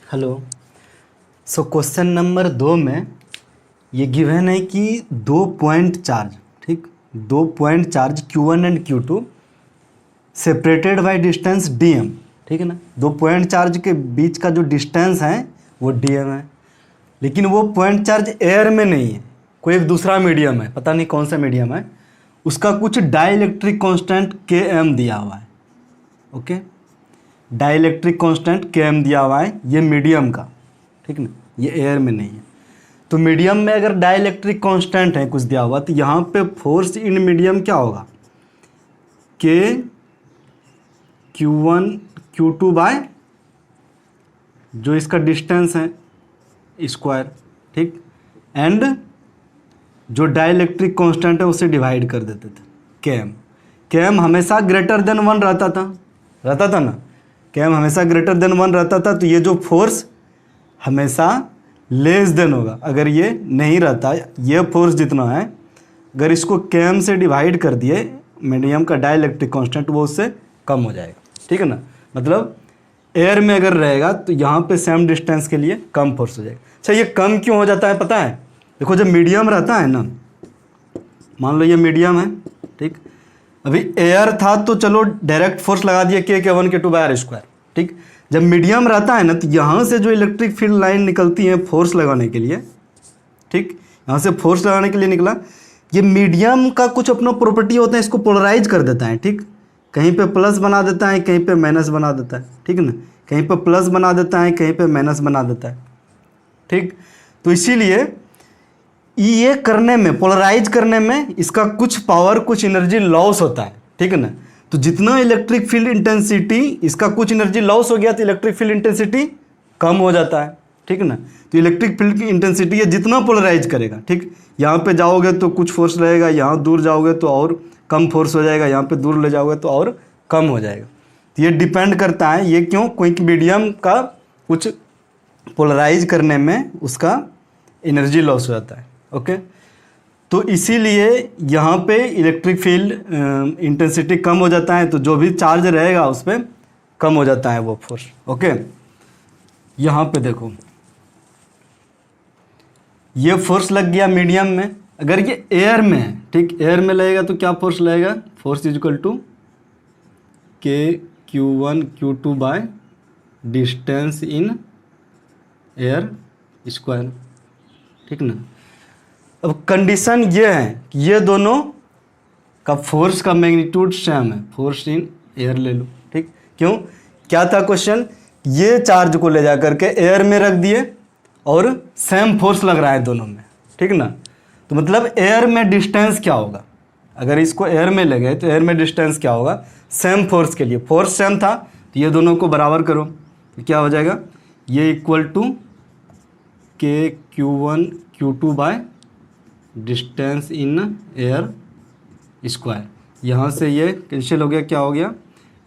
Hello. So question number 2 में ये given है कि दो पॉइंट चार्ज, ठीक, दो point charge Q1 and Q2 separated by distance dm, ठीक है ना। दो पॉइंट चार्ज के बीच का जो डिस्टेंस है वो dm है, लेकिन वो पॉइंट चार्ज एयर में नहीं है, कोई एक दूसरा मीडियम है, पता नहीं कौन सा मीडियम है। उसका कुछ डाइलेक्ट्रिक कांस्टेंट Km दिया हुआ है। ओके, डाइलेक्ट्रिक कांस्टेंट Km दिया हुआ है ये मीडियम का, ठीक ना, ये एयर में नहीं है। तो मीडियम में अगर डाइलेक्ट्रिक कांस्टेंट है कुछ दिया हुआ, तो यहाँ पे फोर्स इन मीडियम क्या होगा, K Q1 Q2 बाय जो इसका डिस्टेंस है स्क्वायर, ठीक, एंड जो डाइलेक्ट्रिक कांस्टेंट है उसे डिवाइड कर देते थे। Km हमेशा ग्रेटर देन 1 रहता था ना, Km हमेशा ग्रेटर देन 1 रहता था, तो ये जो फोर्स हमेशा लेस देन होगा। अगर ये नहीं रहता, ये फोर्स जितना है, अगर इसको Km से डिवाइड कर दिए, मीडियम का डाइलेक्ट्रिक कांस्टेंट वो उससे कम हो जाएगा, ठीक है ना। मतलब एयर में अगर रहेगा तो यहाँ पे सेम डिस्टेंस के लिए कम फोर्स हो जाएगा। अच्छा, ये कम क्यों हो जाता है पता है? देखो, जब मीडियम रहता है ना, मान लो ये मीडियम है, ठीक, अभी एयर था तो चलो डायरेक्ट फोर्स लगा दिया K1 K2 bye r square, ठीक। जब मीडियम रहता है ना, तो यहाँ से जो इलेक्ट्रिक फील्ड लाइन निकलती है फोर्स लगाने के लिए, ठीक, यहाँ से फोर्स लगाने के लिए निकला, ये मीडियम का कुछ अपना प्रॉपर्टी होता है, इसको पोलराइज कर देता है, ठीक। कहीं पे प्लस बना देता है, कहीं पे माइनस बना देता है, ठीक है ना, कहीं पे प्लस बना देता है, कहीं पे माइनस बना देता है, ठीक। तो इसीलिए ये करने में, पोलराइज करने में इसका कुछ पावर, कुछ एनर्जी लॉस होता है, ठीक है ना। तो जितना इलेक्ट्रिक फील्ड इंटेंसिटी, इसका कुछ एनर्जी लॉस हो गया तो इलेक्ट्रिक फील्ड इंटेंसिटी कम हो जाता है, ठीक है ना। तो इलेक्ट्रिक फील्ड की इंटेंसिटी ये जितना पोलराइज करेगा, ठीक, यहाँ पे जाओगे तो कुछ फोर्स रहेगा, यहाँ दूर जाओगे तो और कम फोर्स हो जाएगा, यहाँ पे दूर ले जाओगे तो और कम हो जाएगा। तो ये डिपेंड करता है, ये क्यों, कोई मीडियम का कुछ पोलराइज करने में उसका एनर्जी लॉस हो जाता है। ओके, तो इसीलिए यहाँ पे इलेक्ट्रिक फील्ड इंटेंसिटी कम हो जाता है, तो जो भी चार्ज रहेगा उस पर कम हो जाता है वो फोर्स। ओके, यहाँ पे देखो, ये फोर्स लग गया मीडियम में, अगर ये एयर में है, ठीक, एयर में लगेगा तो क्या फोर्स लगेगा, force is equal to Q1 Q2 by distance in air square, ठीक ना। अब कंडीशन ये है कि ये दोनों का फोर्स का मैग्नीट्यूड सेम है, फोर्स इन एयर ले लो, ठीक। क्यों, क्या था क्वेश्चन, ये चार्ज को ले जा करके एयर में रख दिए और सेम फोर्स लग रहा है दोनों में, ठीक ना। तो मतलब एयर में डिस्टेंस क्या होगा, अगर इसको एयर में ले गए तो एयर में डिस्टेंस क्या होगा, सेम फोर्स के लिए, फोर्स सेम था तो ये दोनों को बराबर करो तो क्या हो जाएगा, ये equal to Q1 Q2 by distance in air square. यहाँ से ये कैंसिल हो गया, क्या हो गया,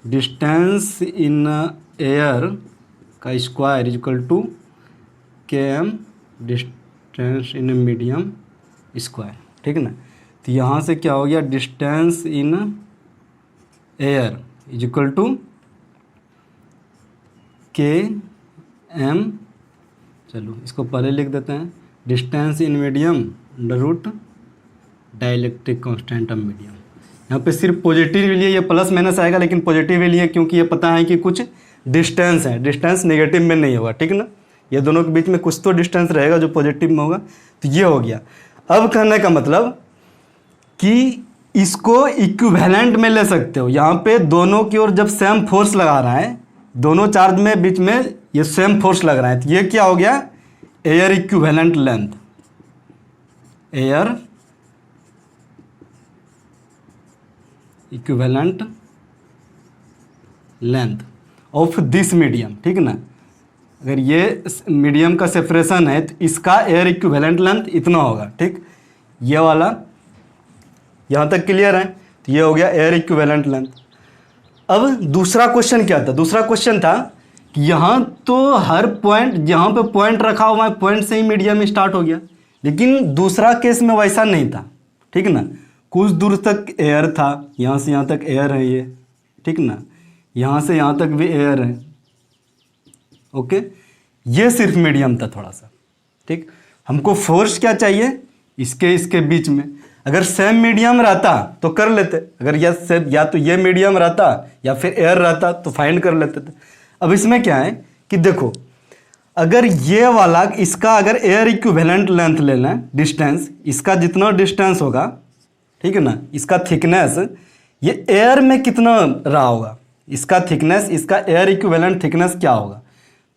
डिस्टेंस इन एयर का square is equal to Km distance in medium square, ठीक है ना। तो यहाँ से क्या हो गया, distance in air is equal to Km, चलो इसको पहले लिख देते हैं, distance in medium under root dielectric constant of medium. यहाँ पे सिर्फ पॉजिटिव के लिए ये प्लस माइनस आएगा, लेकिन पॉजिटिव के लिए क्योंकि ये पता है कि कुछ डिस्टेंस है, डिस्टेंस नेगेटिव में नहीं होगा, ठीक ना, ये दोनों के बीच में कुछ तो डिस्टेंस रहेगा जो पॉजिटिव में होगा। तो ये हो गया। अब कहने का मतलब कि इसको इक्विवेलेंट में ले सकते हो, यहाँ पे दोनों की ओर जब सेम फोर्स लगा रहा है, दोनों चार्ज में बीच में ये सेम फोर्स लग रहा है, तो ये क्या हो गया, air equivalent length, air equivalent length of this medium, ठीक ना। अगर ये मीडियम का सेपरेशन है तो इसका एयर इक्विवेलेंट लेंथ इतना होगा, ठीक, ये वाला यहाँ तक क्लियर है। तो ये हो गया एयर इक्विवेलेंट लेंथ। अब दूसरा क्वेश्चन क्या था, दूसरा क्वेश्चन था कि यहाँ तो हर पॉइंट, जहाँ पे पॉइंट रखा हुआ है पॉइंट से ही मीडियम स्टार्ट हो गया, लेकिन दूसरा केस में वैसा नहीं था, ठीक ना। कुछ दूर तक एयर था, यहाँ से यहाँ तक एयर है ये, ठीक ना, यहाँ से यहाँ तक भी एयर है, ओके। ये सिर्फ मीडियम था थोड़ा सा, ठीक। हमको फोर्स क्या चाहिए, इसके बीच में। अगर सेम मीडियम रहता तो कर लेते, अगर या तो ये मीडियम रहता या फिर एयर रहता तो फाइंड कर लेते थे। अब इसमें क्या है कि देखो, अगर ये वाला इसका अगर एयर इक्विवेलेंट लेंथ लेना है, डिस्टेंस, इसका जितना डिस्टेंस होगा, ठीक है ना, इसका थिकनेस, ये एयर में कितना रहा होगा, इसका थिकनेस, इसका एयर इक्विवेलेंट थिकनेस क्या होगा,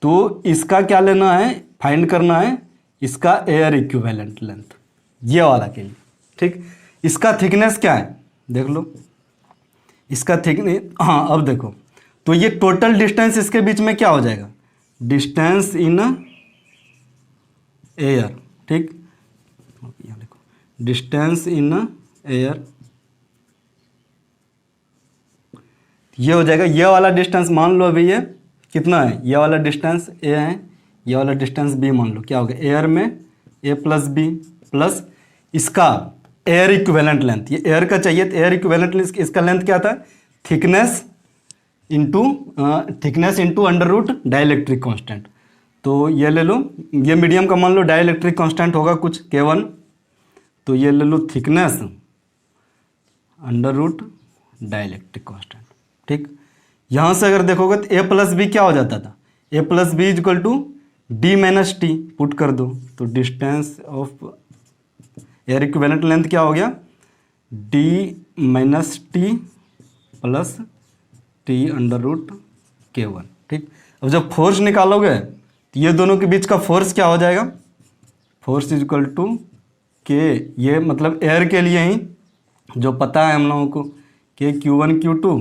तो इसका क्या लेना है, फाइंड करना है इसका एयर इक्विवेलेंट लेंथ, ये वाला के लिए, ठीक। इसका थिकनेस क्या है देख लो, इसका थिकनेस, हाँ अब देखो, तो ये टोटल डिस्टेंस इसके बीच में क्या हो जाएगा, डिस्टेंस इन एयर, ठीक। यहाँ देखो, डिस्टेंस इन एयर, ये हो जाएगा, ये वाला डिस्टेंस मान लो अभी ये कितना है, ये वाला डिस्टेंस ए है, ये वाला डिस्टेंस बी मान लो, क्या होगा, एयर में ए प्लस बी प्लस इसका एयर इक्विवेलेंट लेंथ, ये एयर का चाहिए तो एयर इक्विवेलेंट लेंथ, इसका लेंथ क्या था, thickness into under root dielectric constant. तो ये ले लो, ये मीडियम का मान लो डाइलेक्ट्रिक कांस्टेंट होगा कुछ K1, तो ये ले लो thickness under root dielectric constant, ठीक। यहाँ से अगर देखोगे तो ए प्लस बी क्या हो जाता था, A plus B equal to D minus T, put कर दो तो distance of air equivalent length क्या हो गया, D minus T plus T under root K1, ठीक। अब जब फोर्स निकालोगे तो ये दोनों के बीच का फोर्स क्या हो जाएगा, फोर्स इज इक्वल टू के, ये मतलब एयर के लिए ही जो पता है हम लोगों को, के Q1 Q2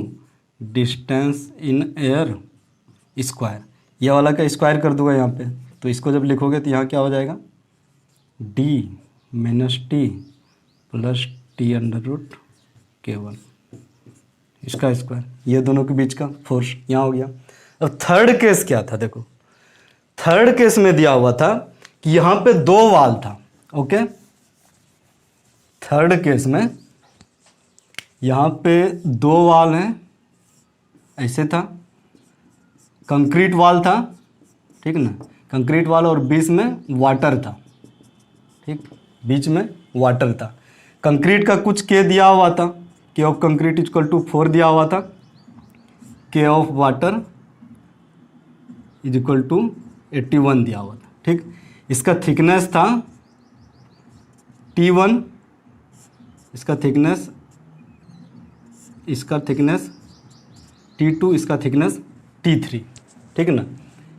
distance in air square, ये वाला का स्क्वायर कर दूंगा यहाँ पे, तो इसको जब लिखोगे तो यहाँ क्या हो जाएगा, D minus T plus T under root K1, इसका स्क्वायर, ये दोनों के बीच का फोर्स यहाँ हो गया। अब थर्ड केस क्या था, देखो थर्ड केस में दिया हुआ था कि यहाँ पे दो वाल था, ओके। थर्ड केस में यहाँ पे दो वाल हैं, ऐसे था, कंक्रीट वाल था, ठीक ना, कंक्रीट वाल और बीच में वाटर था, ठीक, बीच में वाटर था। कंक्रीट का कुछ के दिया हुआ था, K of concrete equal to 4 दिया हुआ था, K of water is equal to 81 दिया हुआ था, ठीक। इसका थिकनेस था T1, इसका थिकनेस T2, इसका थिकनेस T3, ठीक है ना।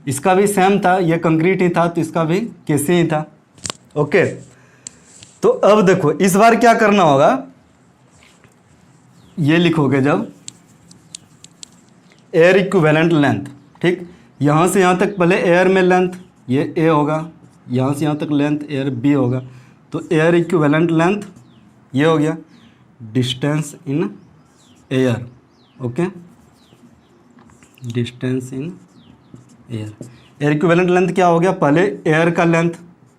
इसका भी सेम था, ये कंक्रीट ही था तो इसका भी कैसे ही था, ओके। तो अब देखो इस बार क्या करना होगा, ये लिखोगे जब एयर इक्विवेलेंट लेंथ, ठीक, यहाँ से यहाँ तक पहले एयर में लेंथ ये ए होगा, यहाँ से यहाँ तक लेंथ एयर बी होगा, तो एयर इक्विवेलेंट लेंथ ये हो गया, distance in air, okay, distance in air. Air equivalent length क्या हो गया, पहले एयर का लेंथ,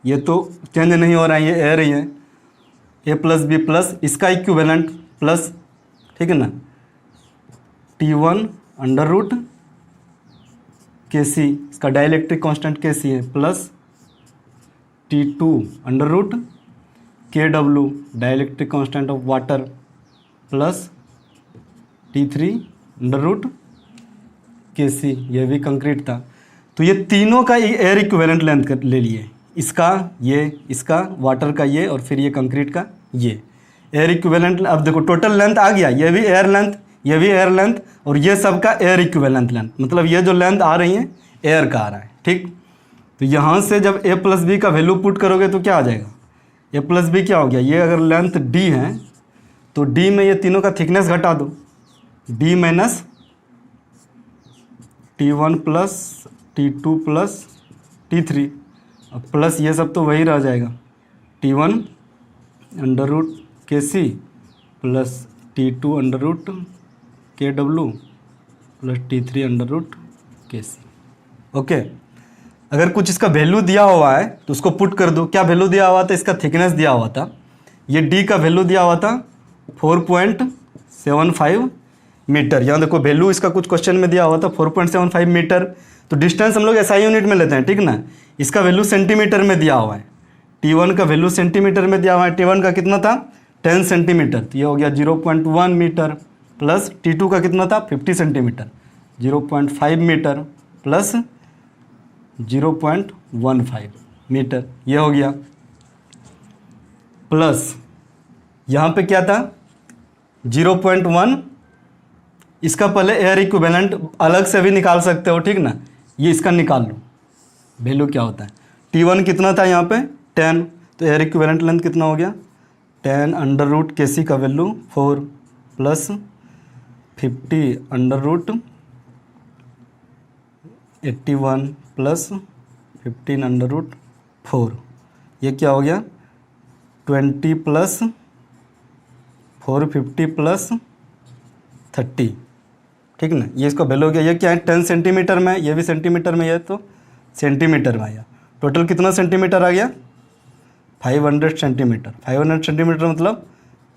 ये तो चेंज नहीं हो रहा है, ये एयर ही है, ए प्लस बी प्लस इसका इक्विवेलेंट प्लस, ठीक है ना, T1 अंडर रूट KC, इसका डाइलेक्ट्रिक कांस्टेंट KC है, plus T2 under root KW dielectric constant of water, plus T3 under root KC, ये भी कंक्रीट था। तो ये तीनों का एयर इक्विवेलेंट लेंथ ले लिए, इसका ये, इसका वाटर का ये, और फिर ये कंक्रीट का ये एयर इक्विवेलेंट। अब देखो टोटल लेंथ आ गया, ये भी एयर लेंथ, ये भी एयर लेंथ, और ये सब का एयर इक्विवेलेंट लेंथ, मतलब ये जो लेंथ आ रही है एयर का आ रहा है, ठीक। तो यहाँ से जब ए प्लस बी का वैल्यू पुट करोगे तो क्या आ जाएगा, ए प्लस बी क्या हो गया, ये अगर लेंथ डी है तो डी में ये तीनों का थिकनेस घटा दो, D minus T1 plus T2 plus T3, अब प्लस ये सब तो वही रह जाएगा, T1 under root KC plus T2 under root KW plus T3 under root KC, okay. अगर कुछ इसका वैल्यू दिया हुआ है तो उसको पुट कर दो, क्या वैल्यू दिया हुआ था, इसका थिकनेस दिया हुआ था, ये D का वैल्यू दिया हुआ था 4.75, मीटर। यहाँ देखो वैल्यू इसका कुछ क्वेश्चन में दिया हुआ था 4.75 मीटर। तो डिस्टेंस हम लोग एसआई यूनिट में लेते हैं, ठीक ना। इसका वैल्यू सेंटीमीटर में दिया हुआ है, T1 का वैल्यू सेंटीमीटर में दिया हुआ है। T1 का कितना था 10 सेंटीमीटर, तो ये हो गया 0.1 मीटर, प्लस T2 का कितना था 50 सेंटीमीटर, 0.5 मीटर प्लस 0.15 मीटर, ये हो गया। प्लस यहाँ पे क्या था 0.1, इसका पहले एयर इक्विवेलेंट अलग से भी निकाल सकते हो, ठीक ना। ये इसका निकाल लो वैल्यू क्या होता है। T1 कितना था यहाँ पे 10, तो एयर इक्विवेलेंट लेंथ कितना हो गया 10 अंडर रूट KC का value 4 plus 50 under root 81 plus 15 under root 4, ये क्या हो गया 20 प्लस 450 प्लस 30, ठीक ना। ये इसका वैल्यू हो गया। ये क्या है 10 सेंटीमीटर में, ये भी सेंटीमीटर में, ये तो सेंटीमीटर में आया। टोटल कितना सेंटीमीटर आ गया 500 सेंटीमीटर। 500 सेंटीमीटर मतलब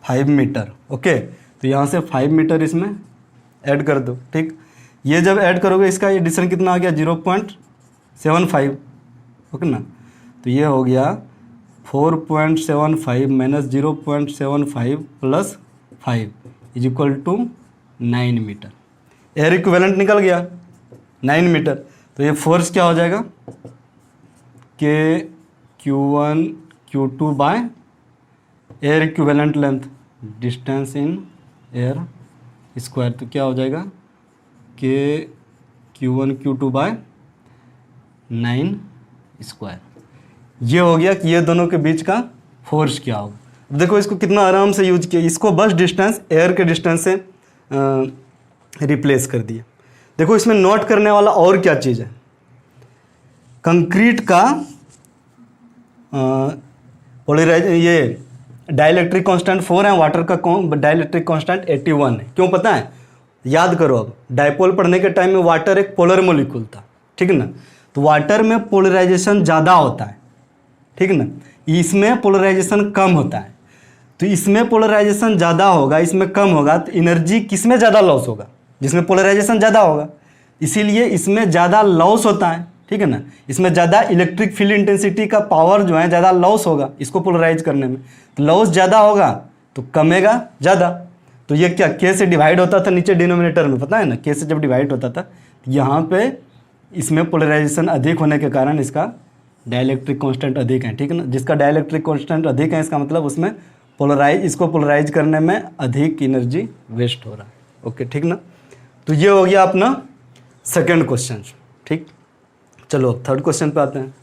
5 मीटर। ओके, तो यहाँ से 5 मीटर इसमें ऐड कर दो, ठीक। ये जब ऐड करोगे इसका एडिशन कितना आ गया 0.75, ओके ना। तो ये हो गया 4.75 minus 0.75 plus 5 is equal to 9 metre. Air equivalent निकल गया 9 मीटर। तो ये फोर्स क्या हो जाएगा के Q1 Q2 by air equivalent length distance in air square. तो क्या हो जाएगा के Q1 Q2 बाय 9 स्क्वायर। ये हो गया कि ये दोनों के बीच का फोर्स क्या होगा। अब देखो इसको कितना आराम से यूज किया, इसको बस डिस्टेंस एयर के डिस्टेंस से रिप्लेस कर दिया। देखो इसमें नोट करने वाला और क्या चीज़ है, कंक्रीट का पोलराइज ये डाइलेक्ट्रिक कांस्टेंट 4 है, वाटर का डाइलेक्ट्रिक कांस्टेंट 81 है। क्यों पता है, याद करो। अब डाइपोल पढ़ने के टाइम में वाटर एक पोलर मोलिक्यूल था, ठीक ना। तो वाटर में पोलराइजेशन ज़्यादा होता है, ठीक ना, इसमें पोलराइजेशन कम होता है। तो इसमें पोलराइजेशन ज़्यादा होगा, इसमें कम होगा, तो एनर्जी किस में ज़्यादा लॉस होगा, जिसमें पोलराइजेशन ज़्यादा होगा। इसीलिए इसमें ज़्यादा लॉस होता है, ठीक है ना। इसमें ज़्यादा इलेक्ट्रिक फील्ड इंटेंसिटी का पावर जो है ज़्यादा लॉस होगा इसको पोलराइज करने में। तो लॉस ज़्यादा होगा तो कमेगा ज़्यादा। तो ये क्या K से डिवाइड होता था नीचे डिनोमिनेटर में, पता है ना, K से जब डिवाइड होता था यहाँ पे इसमें पोलराइजेशन अधिक होने के कारण इसका डाइलेक्ट्रिक कांस्टेंट अधिक है, ठीक है ना। जिसका डाइलेक्ट्रिक कांस्टेंट अधिक है इसका मतलब उसमें इसको पोलराइज करने में अधिक एनर्जी वेस्ट हो रहा है। ओके, ठीक ना। तो ये हो गया अपना सेकंड क्वेश्चन, ठीक। चलो थर्ड क्वेश्चन पे आते हैं।